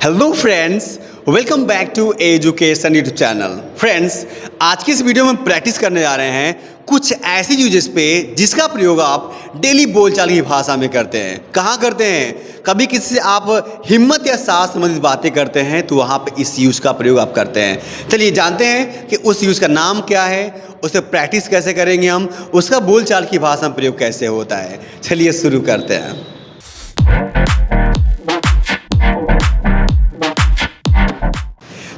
Hello friends, welcome back to education YouTube channel. Friends, आज की इस वीडियो में प्रैक्टिस करने जा रहे हैं कुछ ऐसी यूजेस पे जिसका प्रयोग आप डेली बोलचाल की भाषा में करते हैं। कहाँ करते हैं? कभी किसी से आप हिम्मत या साहस संबंधित बातें करते हैं तो वहाँ पे इस यूज का प्रयोग आप करते हैं। चलिए जानते हैं कि उस यूज का नाम क्या है, उसे प्रैक्टिस कैसे करेंगे हम, उसका बोलचाल की भाषा में प्रयोग कैसे होता है। चलिए शुरू करते हैं।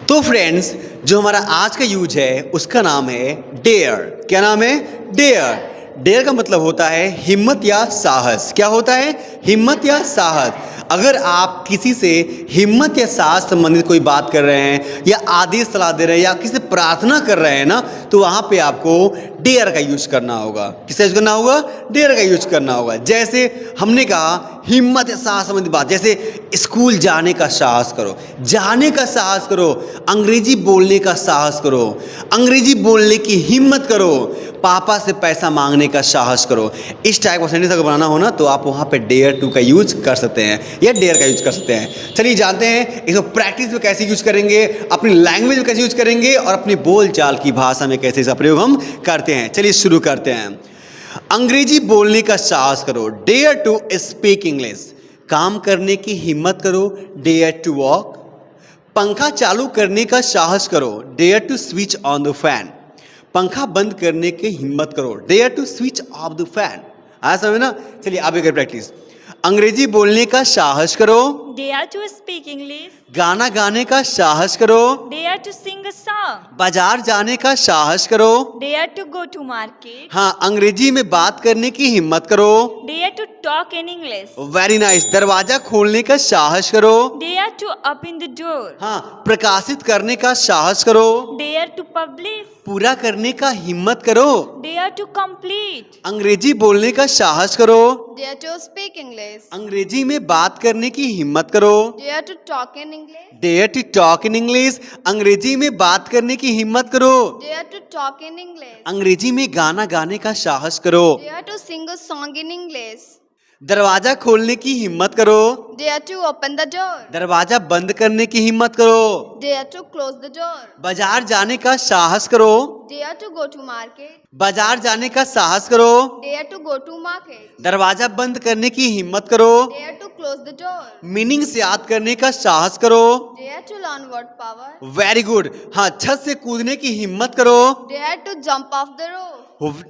तो फ्रेंड्स, जो हमारा आज का यूज है उसका नाम है डेयर। क्या नाम है? डेयर। डेयर का मतलब होता है हिम्मत या साहस। क्या होता है? हिम्मत या साहस। अगर आप किसी से हिम्मत या साहस संबंधित कोई बात कर रहे हैं या आदेश सलाह दे रहे हैं या किसी से प्रार्थना कर रहे हैं ना, तो वहाँ पे आपको डेयर का यूज करना होगा। किसका यूज करना होगा? डेयर का यूज करना होगा। जैसे हमने कहा हिम्मत या साहस संबंधित बात, जैसे स्कूल जाने का साहस करो, जाने का साहस करो, अंग्रेजी बोलने का साहस करो, अंग्रेजी बोलने की हिम्मत करो, पापा से पैसा मांगने का साहस करो। इस टाइप का सेंटेंस अगर बनाना हो ना तो आप वहाँ पे डेयर टू का यूज कर सकते हैं या डेयर का यूज कर सकते हैं। चलिए जानते हैं इसको प्रैक्टिस में कैसे यूज करेंगे, अपनी लैंग्वेज में कैसे यूज करेंगे और अपनी बोलचाल की भाषा में कैसे इसका प्रयोग हम करते हैं। चलिए शुरू करते हैं। अंग्रेजी बोलने का साहस करो, डेयर टू स्पीक इंग्लिश। काम करने की हिम्मत करो, डेयर टू वॉक। पंखा चालू करने का साहस करो, dare to switch on the fan. पंखा बंद करने की हिम्मत करो, dare to switch off the fan. आया समझ में ना? चलिए आगे कर प्रैक्टिस। अंग्रेजी बोलने का साहस करो, Dare to speak English. गाना गाने का साहस करो, Dare to sing a song. बाजार जाने का साहस करो। Dare to go to market. हाँ, अंग्रेजी में बात करने की हिम्मत करो। Dare to talk in English. Very nice. दरवाजा खोलने का साहस करो। Dare to open the door. हाँ, प्रकाशित करने का साहस करो। Dare to publish. पूरा करने का हिम्मत करो। Dare to complete. अंग्रेजी बोलने का साहस करो। Dare to speak English. अंग्रेजी में बात करने की हिम्मत करो। Dare to talk in English. Dare to talk in English. अंग्रेजी में बात करने की हिम्मत करो। Dare to talk in English. अंग्रेजी में गाना गाने का साहस करो। Dare to sing a song in English. दरवाजा खोलने की हिम्मत करो। Dare to open the door. दरवाजा बंद करने की हिम्मत करो। Dare to close the door. बाजार जाने का साहस करो। Dare to go to market. बाजार जाने का साहस करो। Dare to go to market. दरवाजा बंद करने की हिम्मत करो। Dare to close the door. Meanings याद करने का साहस करो। Dare to learn word power. Very good. हाँ, छत से कूदने की हिम्मत करो। Dare to jump off the rope.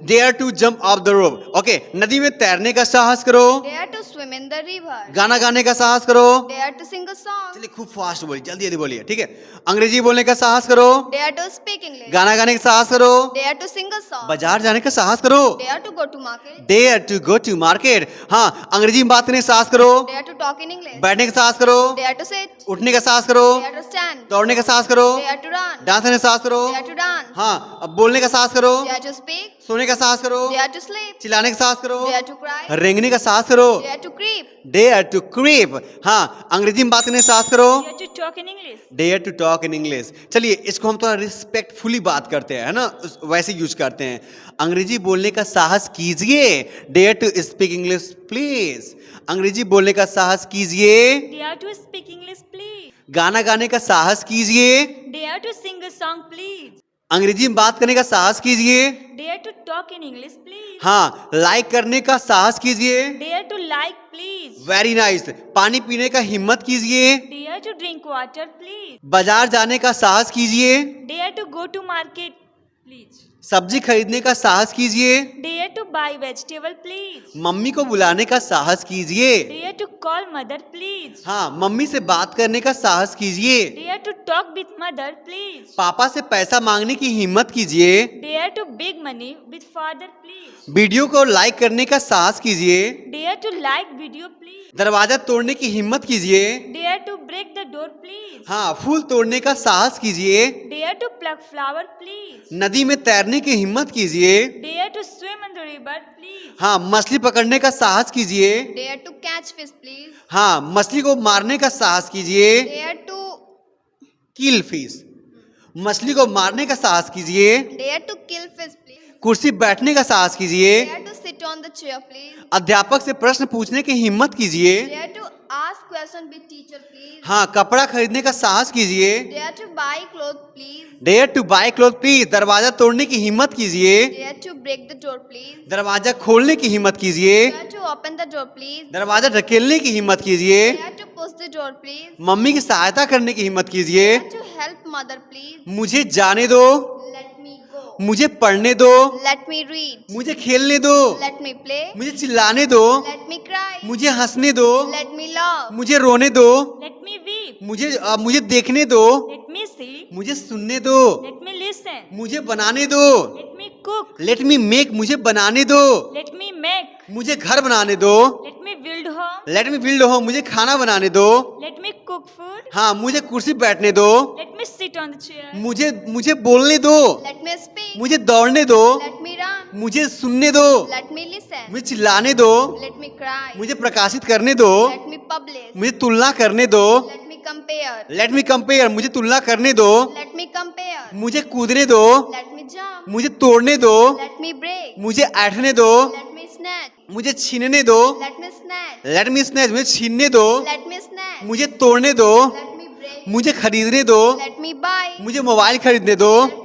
Dare to jump off the rope. Okay, नदी में तैरने का साहस करो। Dare to swim in the river. गाना गाने का साहस करो। Dare to sing a song. चलिए खूब फास्ट बोलिए, जल्दी जल्दी बोलिए, ठीक है। अंग्रेजी बोलने का साहस करो। Dare to speak English. गाना गाने का साहस करो। Dare to sing a song. बाजार जाने का साहस करो। Dare to go to market. Dare to go to market. हाँ, अंग्रेजी में बात करने का साहस करो। Dare to talk in English. बैठने का साहस करो। Dare to sit. उठने का साहस करो। Dare to stand. दौड़ने का साहस करो। Dare to run. डांस करने का साहस करो। Dare to dance. हाँ, अब बोलने का साहस करो। Dare to speak. सोने का साहस करो। Dare to sleep. चिल्लाने का साहस करो। Dare to cry. रेंगने का साहस करो। Dare to creep. Dare to creep. हाँ, अंग्रेजी में बात करने का साहस करो। Dare to talk in English. Dare to talk in English. चलिए इसको हम थोड़ा रिस्पेक्टफुली बात करते हैं, है ना, वैसे यूज करते हैं। अंग्रेजी बोलने का साहस कीजिए। Dare to speak English please. अंग्रेजी बोलने का साहस कीजिए। Dare to speak English, please. गाना गाने का साहस कीजिए। Dare to sing a song, please. अंग्रेजी में बात करने का साहस कीजिए। Dare to talk in English, please. हाँ, लाइक करने का साहस कीजिए। Dare to like, please. Very nice. पानी पीने का हिम्मत कीजिए। Dare to drink water, please. बाजार जाने का साहस कीजिए। Dare to go to market, please. सब्जी खरीदने का साहस कीजिए। Dare to buy vegetable, please. Mummy को बुलाने का साहस कीजिए। Dare to call mother, please. हाँ, मम्मी से बात करने का साहस कीजिए। Dare to talk with mother, please. पापा से पैसा मांगने की हिम्मत कीजिए। Dare to beg money with father, please. Video को लाइक करने का साहस कीजिए। Dare to like video, please. दरवाजा तोड़ने की हिम्मत कीजिए। Dare to break the door, please. हाँ, फूल तोड़ने का साहस कीजिए। Dare to pluck flower, please. नदी में तैरने की हिम्मत कीजिए। Dare to swim in the river, please. हाँ, मछली पकड़ने का साहस कीजिए। Dare to catch fish, please. हाँ, मछली को मारने का साहस कीजिए। Dare to kill fish. मछली को मारने का साहस कीजिए। dare to kill fish, please. कुर्सी बैठने का साहस कीजिए। Dare to sit on the chair, please. अध्यापक से प्रश्न पूछने की हिम्मत कीजिए। Dare to ask ask question with teacher, please. हाँ, कपड़ा खरीदने का साहस कीजिए। Dare to buy clothes, please. Dare to buy cloth please, दरवाजा तोड़ने की हिम्मत कीजिए। Dare to break the door, please. दरवाजा खोलने की हिम्मत कीजिए। Dare to open the door, please. दरवाजा ढकेलने की हिम्मत कीजिए। Dare to push the door, please. Mummy की सहायता करने की हिम्मत कीजिए। Dare to help mother, please. मुझे जाने दो, Let me go. मुझे पढ़ने दो, Let me read. मुझे खेलने दो, Let me play. मुझे चिल्लाने दो, Let me cry. मुझे हंसने दो, Let me laugh. मुझे रोने दो, Let me weep. मुझे देखने दो, Let me see. मुझे सुनने दो, Let me listen. मुझे बनाने दो, Let me cook. Let me make, मुझे बनाने दो, Let me make. मुझे घर बनाने दो, Let me build home. Let me build हो, मुझे खाना बनाने दो, Let me cook food. हाँ मुझे कुर्सी पे बैठने दो, Let me sit on the chair. मुझे बोलने दो, Let me speak. मुझे दौड़ने दो, Let me run. मुझे सुनने दो, Let me listen. मुझे चिल्लाने दो, Let me cry. मुझे प्रकाशित करने दो, Let me publish. मुझे तुलना करने दो, Let me compare. Let me compare, मुझे तुलना करने दो, Let me compare. मुझे कूदने दो, Let me jump. मुझे तोड़ने दो, Let me break. मुझे ऐंठने दो, Let me snatch. मुझे छीनने दो, Let me snatch. Let me snatch, मुझे छीनने दो, Let me snatch. मुझे तोड़ने दो, Let me break. मुझे खरीदने दो, Let me buy. मुझे मोबाइल खरीदने दो, Let me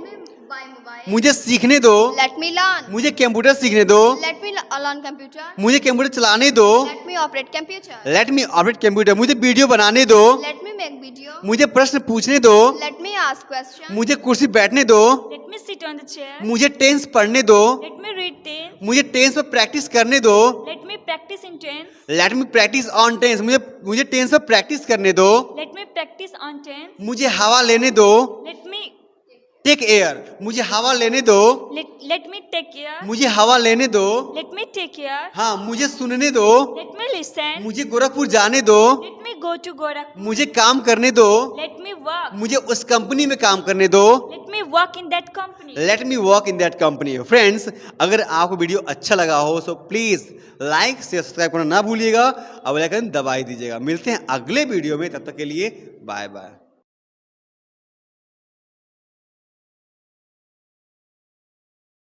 buy mobile. मुझे सीखने दो, Let me learn. मुझे कंप्यूटर सीखने दो, Let me learn computer. मुझे कंप्यूटर चलाने दो, Let me operate computer. Let me operate computer, मुझे वीडियो बनाने दो, Let me make video. मुझे प्रश्न पूछने दो, Let me ask question. मुझे कुर्सी बैठने दो, Let me sit on the chair. मुझे टेंस पढ़ने दो, Let me read tense. मुझे टेंस पर प्रैक्टिस करने दो, Let me practice in tense. Let me practice on tense, मुझे टेंस पर प्रैक्टिस करने दो, Let me practice on tense. मुझे हवा लेने दो, Let me टेक एयर, मुझे हवा लेने दो, let me take care. मुझे हवा लेने दो, Let me take care. हाँ मुझे सुनने दो, Let me listen. मुझे गोरखपुर जाने दो, Let me go to Gorakhpur. मुझे काम करने दो, Let me work. मुझे उस कंपनी में काम करने दो, Let me work in that company. Let me work in that company. Friends, अगर आपको वीडियो अच्छा लगा हो तो प्लीज लाइक शेयर सब्सक्राइब करना ना भूलिएगा और बेल आइकन दबाई दीजिएगा। मिलते हैं अगले वीडियो में, तब तक के लिए बाय बाय।